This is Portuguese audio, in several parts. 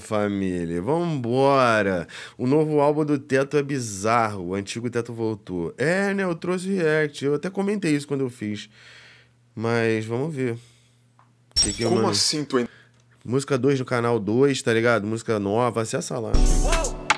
família, vambora. O novo álbum do Teto é bizarro, o antigo Teto voltou. Né, eu trouxe react, eu até comentei isso quando eu fiz. Mas vamos ver. Como assim tu... Música 2 no canal 2, tá ligado? Música nova, acessa lá.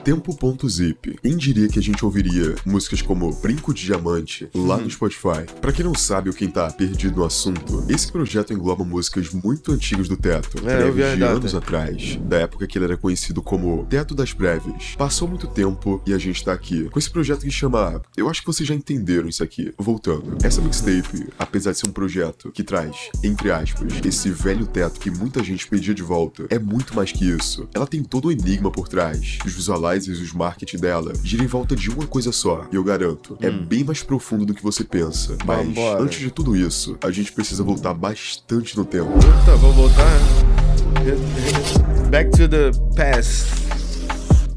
Tempo.zip. Quem diria que a gente ouviria músicas como Brinco de Diamante lá no Spotify? Pra quem não sabe ou quem tá perdido no assunto, esse projeto engloba músicas muito antigas do Teto, prévias de anos atrás, da época que ele era conhecido como Teto das Prévias. Passou muito tempo e a gente tá aqui com esse projeto que chama... Eu acho que vocês já entenderam isso aqui. Voltando. Essa mixtape, apesar de ser um projeto que traz, entre aspas, esse velho Teto que muita gente pedia de volta, é muito mais que isso. Ela tem todo um enigma por trás. Os visualizers e os marketing dela giram em volta de uma coisa só. E eu garanto, é bem mais profundo do que você pensa. Mas, antes de tudo isso, a gente precisa voltar bastante no tempo. Tá, vamos voltar. Back to the past.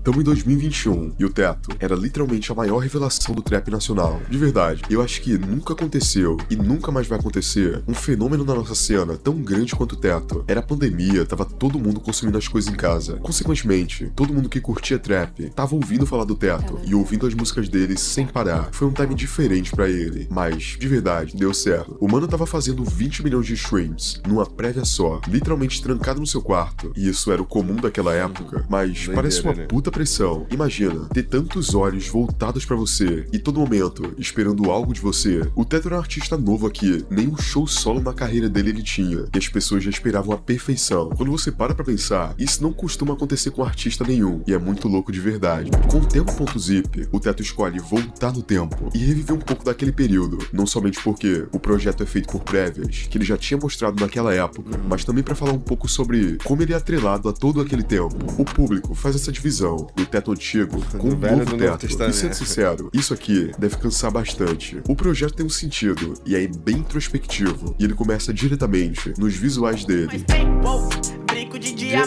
Estamos em 2021 e o Teto era literalmente a maior revelação do trap nacional. De verdade, eu acho que nunca aconteceu e nunca mais vai acontecer um fenômeno na nossa cena tão grande quanto o Teto. Era a pandemia, tava todo mundo consumindo as coisas em casa. Consequentemente, todo mundo que curtia trap tava ouvindo falar do Teto e ouvindo as músicas dele sem parar. Foi um time diferente pra ele, mas, de verdade, deu certo. O mano tava fazendo 20 milhões de streams numa prévia só, literalmente trancado no seu quarto. E isso era o comum daquela época, mas parece uma puta pressão. Imagina, ter tantos olhos voltados pra você e todo momento esperando algo de você. O Teto era um artista novo aqui, nem um show solo na carreira dele ele tinha, e as pessoas já esperavam a perfeição. Quando você para pra pensar, isso não costuma acontecer com artista nenhum, e é muito louco de verdade. Com o Tempo.zip, o Teto escolhe voltar no tempo e reviver um pouco daquele período, não somente porque o projeto é feito por prévias, que ele já tinha mostrado naquela época, mas também pra falar um pouco sobre como ele é atrelado a todo aquele tempo. O público faz essa divisão do Teto antigo com o novo Teto. E sendo sincero, isso aqui deve cansar bastante. O projeto tem um sentido e é bem introspectivo, e ele começa diretamente nos visuais dele.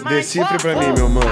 Decifre pra mim, meu mano.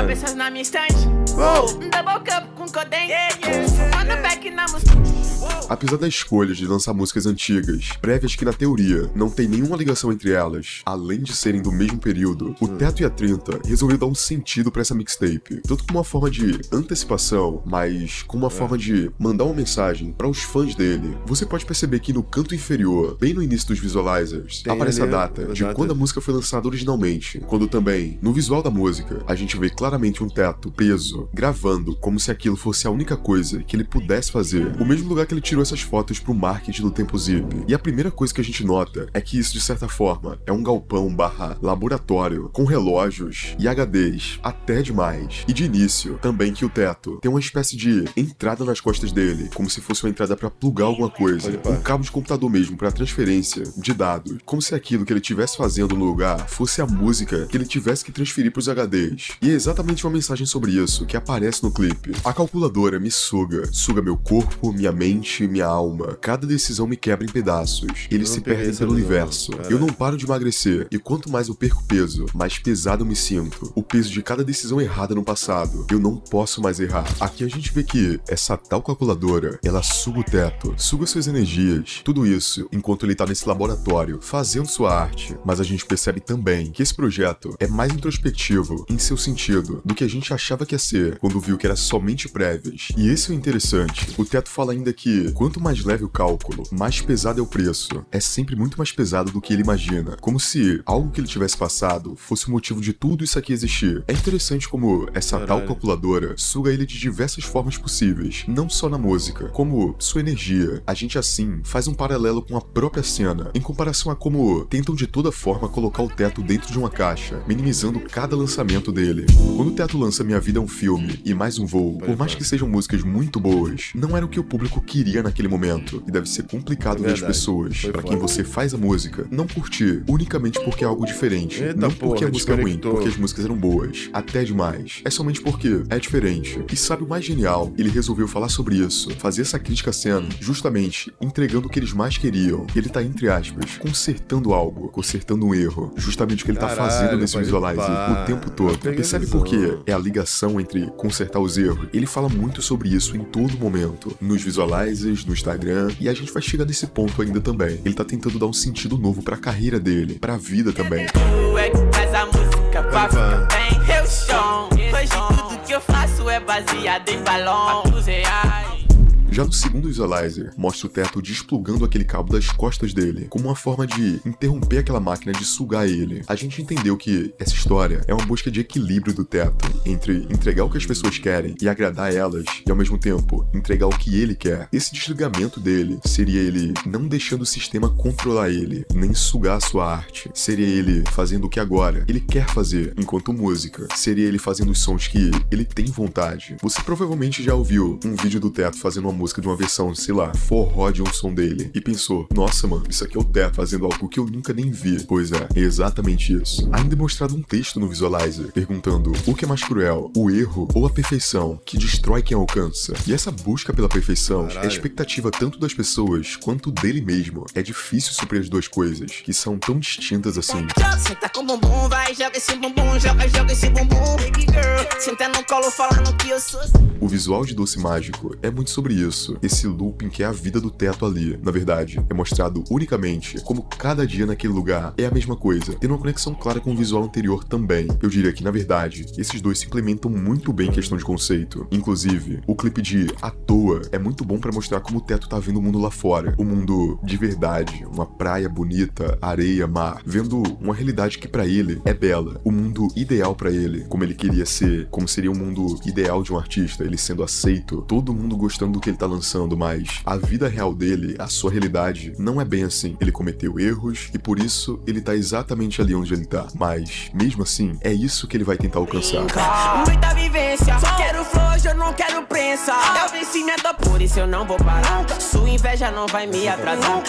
Apesar da escolha de lançar músicas antigas, prévias que na teoria não tem nenhuma ligação entre elas, além de serem do mesmo período, o Teto e a 30 resolveu dar um sentido pra essa mixtape, tanto como uma forma de antecipação, mas como uma forma de mandar uma mensagem para os fãs dele. Você pode perceber que no canto inferior, bem no início dos visualizers, aparece a data de quando a música foi lançada originalmente, quando também, no visual da música, a gente vê claramente um Teto preso, gravando como se aquilo fosse a única coisa que ele pudesse fazer. O mesmo lugar que ele tirou essas fotos pro marketing do Tempo.zip. E a primeira coisa que a gente nota é que isso, de certa forma, é um galpão / laboratório, com relógios e HDs, até demais. E de início, também que o Teto tem uma espécie de entrada nas costas dele, como se fosse uma entrada pra plugar alguma coisa, um cabo de computador mesmo pra transferência de dados, como se aquilo que ele estivesse fazendo no lugar fosse a música que ele tivesse que transferir pros HDs. E é exatamente uma mensagem sobre isso que aparece no clipe. A calculadora me suga meu corpo, minha mente, minha alma. Cada decisão me quebra em pedaços. Eles se perdem pelo universo. Eu não paro de emagrecer, e quanto mais eu perco peso, mais pesado eu me sinto. O peso de cada decisão errada no passado. Eu não posso mais errar. Aqui a gente vê que essa tal calculadora, ela suga o Teto, suga suas energias, tudo isso enquanto ele tá nesse laboratório, fazendo sua arte. Mas a gente percebe também que esse projeto é mais introspectivo em seu sentido do que a gente achava que ia ser quando viu que era somente prévias. E esse é o interessante. O Teto fala ainda que quanto mais leve o cálculo, mais pesado é o preço. É sempre muito mais pesado do que ele imagina. Como se algo que ele tivesse passado fosse o motivo de tudo isso aqui existir. É interessante como essa tal calculadora suga ele de diversas formas possíveis, não só na música, como sua energia. A gente assim faz um paralelo com a própria cena, em comparação a como tentam de toda forma colocar o Teto dentro de uma caixa, minimizando cada lançamento dele. Quando o Teto lança Minha Vida é um Filme e Mais um Voo, por mais que sejam músicas muito boas, não era o que o público queria naquele momento, e deve ser complicado ver as pessoas, pra quem você faz a música, não curtir unicamente porque é algo diferente, não porque a música é ruim, porque as músicas eram boas, até demais. É somente porque é diferente. E sabe o mais genial? Ele resolveu falar sobre isso, fazer essa crítica à cena, justamente entregando o que eles mais queriam. Ele tá, entre aspas, consertando algo, consertando um erro, justamente o que ele tá fazendo nesse visualizer o tempo todo. Percebe por quê? É a ligação entre consertar os erros. Ele fala muito sobre isso em todo momento, nos visualizers, no Instagram, e a gente vai chegar nesse ponto ainda também. Ele tá tentando dar um sentido novo pra carreira dele, pra vida também. hoje tudo que eu faço é baseado em balão. R$ 4. Já no segundo visualizer, mostra o teto desplugando aquele cabo das costas dele, como uma forma de interromper aquela máquina de sugar ele. A gente entendeu que essa história é uma busca de equilíbrio do teto, entre entregar o que as pessoas querem e agradar elas, e ao mesmo tempo, entregar o que ele quer. Esse desligamento dele seria ele não deixando o sistema controlar ele, nem sugar a sua arte. Seria ele fazendo o que agora ele quer fazer, enquanto música. Seria ele fazendo os sons que ele tem vontade. Você provavelmente já ouviu um vídeo do teto fazendo uma música de uma versão, sei lá, forró de um som dele e pensou, nossa mano, isso aqui é o teto fazendo algo que eu nunca nem vi. Pois é exatamente isso. Ainda é mostrado um texto no visualizer perguntando o que é mais cruel, o erro ou a perfeição, que destrói quem alcança. E essa busca pela perfeição é a expectativa tanto das pessoas quanto dele mesmo. É difícil suprir as duas coisas, que são tão distintas assim. Senta com o bumbum, vai, joga esse bumbum, joga esse bumbum, baby girl. Senta no colo falando que eu sou. O visual de Doce Mágico é muito sobre isso. Esse looping que é a vida do teto ali. Na verdade, é mostrado unicamente como cada dia naquele lugar é a mesma coisa, tendo uma conexão clara com o visual anterior também. Eu diria que, na verdade, esses dois se implementam muito bem em questão de conceito. Inclusive, o clipe de À Toa é muito bom pra mostrar como o teto tá vendo o mundo lá fora. O mundo de verdade, uma praia bonita, areia, mar, vendo uma realidade que pra ele é bela. O mundo ideal pra ele, como ele queria ser, como seria o mundo ideal de um artista, ele sendo aceito, todo mundo gostando do que ele tá lançando, mas a vida real dele, a sua realidade, não é bem assim. Ele cometeu erros e por isso ele tá exatamente ali onde ele tá. Mas, mesmo assim, é isso que ele vai tentar alcançar. Muita vivência, só quero flor, eu não quero prensa. Eu venci minha dor, por isso eu não vou parar. Sua inveja não vai me atrasar.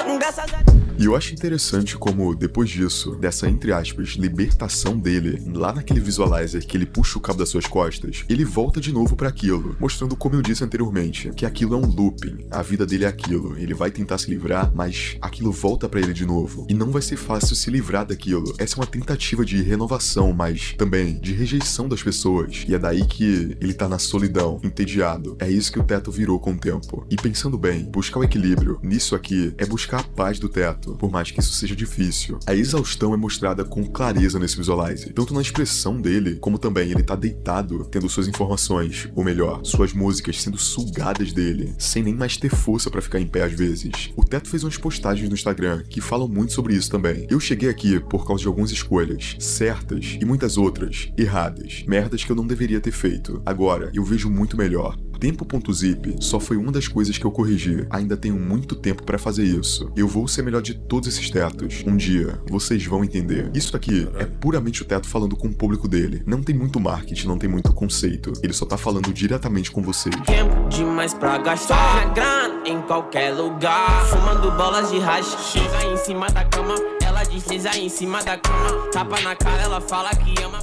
E eu acho interessante como, depois disso, dessa, entre aspas, libertação dele, lá naquele visualizer que ele puxa o cabo das suas costas, ele volta de novo pra aquilo, mostrando, como eu disse anteriormente, que aquilo é um looping, a vida dele é aquilo, ele vai tentar se livrar, mas aquilo volta pra ele de novo. E não vai ser fácil se livrar daquilo. Essa é uma tentativa de renovação, mas também de rejeição das pessoas. E é daí que ele tá na solidão, entediado. É isso que o teto virou com o tempo. E pensando bem, buscar o equilíbrio nisso aqui é buscar a paz do teto. Por mais que isso seja difícil. A exaustão é mostrada com clareza nesse visualizer, tanto na expressão dele, como também ele tá deitado, tendo suas informações, ou melhor, suas músicas sendo sugadas dele, sem nem mais ter força pra ficar em pé às vezes. O teto fez umas postagens no Instagram que falam muito sobre isso também. Eu cheguei aqui por causa de algumas escolhas, certas, e muitas outras, erradas, merdas que eu não deveria ter feito. Agora, eu vejo muito melhor. Tempo.zip só foi uma das coisas que eu corrigi. Ainda tenho muito tempo pra fazer isso. Eu vou ser melhor de todos esses tetos. Um dia, vocês vão entender. Isso aqui é puramente o teto falando com o público dele. Não tem muito marketing, não tem muito conceito. Ele só tá falando diretamente com vocês. Tempo demais pra gastar minha grana em qualquer lugar. Fumando bolas de hash, chega em cima da cama. Ela desliza em cima da cama. Tapa na cara, ela fala que ama.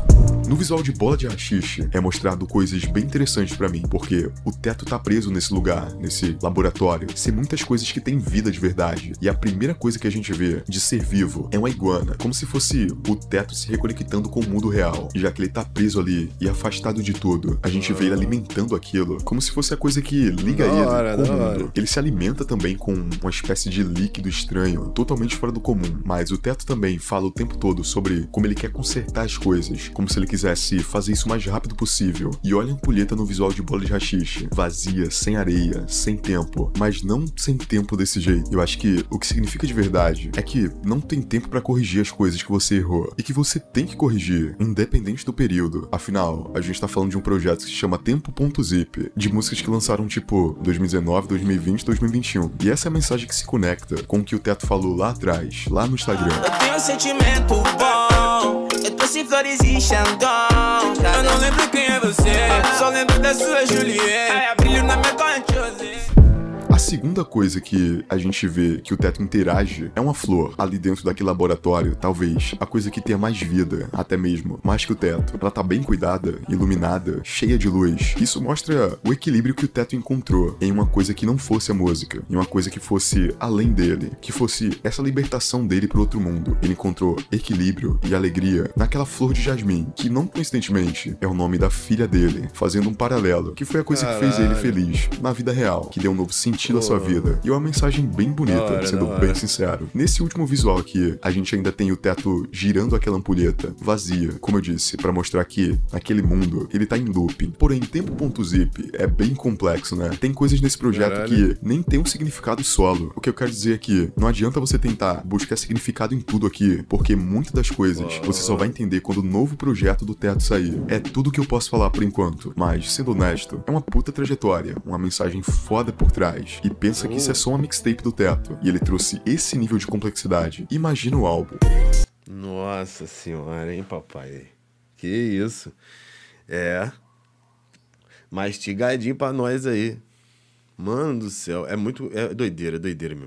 No visual de Bola de Haxixe é mostrado coisas bem interessantes pra mim, porque o teto tá preso nesse lugar, nesse laboratório, sem muitas coisas que têm vida de verdade. E a primeira coisa que a gente vê de ser vivo é uma iguana, como se fosse o teto se reconectando com o mundo real. E já que ele tá preso ali e afastado de tudo, a gente vê ele alimentando aquilo, como se fosse a coisa que liga ele com o mundo. Ele se alimenta também com uma espécie de líquido estranho, totalmente fora do comum. Mas o teto também fala o tempo todo sobre como ele quer consertar as coisas, como se ele quisesse fazer isso o mais rápido possível. E olha a ampulheta no visual de Bola de Haxixe, vazia, sem areia, sem tempo, mas não sem tempo desse jeito. Eu acho que o que significa de verdade é que não tem tempo pra corrigir as coisas que você errou, e que você tem que corrigir, independente do período. Afinal, a gente tá falando de um projeto que se chama Tempo.zip, de músicas que lançaram tipo 2019, 2020, 2021. E essa é a mensagem que se conecta com o que o Teto falou lá atrás, lá no Instagram. Eu tenho um sentimento bom, eu trouxe flores e Xandão. Eu não lembro quem é você, só lembro da sua Juliette. Brilho na minha corrente, A segunda coisa que a gente vê que o Teto interage é uma flor. Ali dentro daquele laboratório, talvez a coisa que tenha mais vida, até mesmo, mais que o Teto. Ela tá bem cuidada, iluminada, cheia de luz. Isso mostra o equilíbrio que o Teto encontrou em uma coisa que não fosse a música, em uma coisa que fosse além dele, que fosse essa libertação dele pro outro mundo. Ele encontrou equilíbrio e alegria naquela flor de jasmim, que não coincidentemente é o nome da filha dele, fazendo um paralelo, que foi a coisa que fez ele feliz na vida real, que deu um novo sentido a sua vida. E é uma mensagem bem bonita, sendo bem sincero. Nesse último visual aqui, a gente ainda tem o teto girando aquela ampulheta, vazia, como eu disse, pra mostrar que aquele mundo, ele tá em looping. Porém, tempo.zip é bem complexo, né? Tem coisas nesse projeto que nem tem um significado solo. O que eu quero dizer é que não adianta você tentar buscar significado em tudo aqui, porque muitas das coisas você só vai entender quando o novo projeto do teto sair. É tudo que eu posso falar por enquanto, mas, sendo honesto, é uma puta trajetória, uma mensagem foda por trás. E pensa que isso é só uma mixtape do teto, e ele trouxe esse nível de complexidade. Imagina o álbum. Nossa senhora, hein, papai? Que isso? É. Mastigadinho pra nós aí. Mano do céu, é doideira, meu.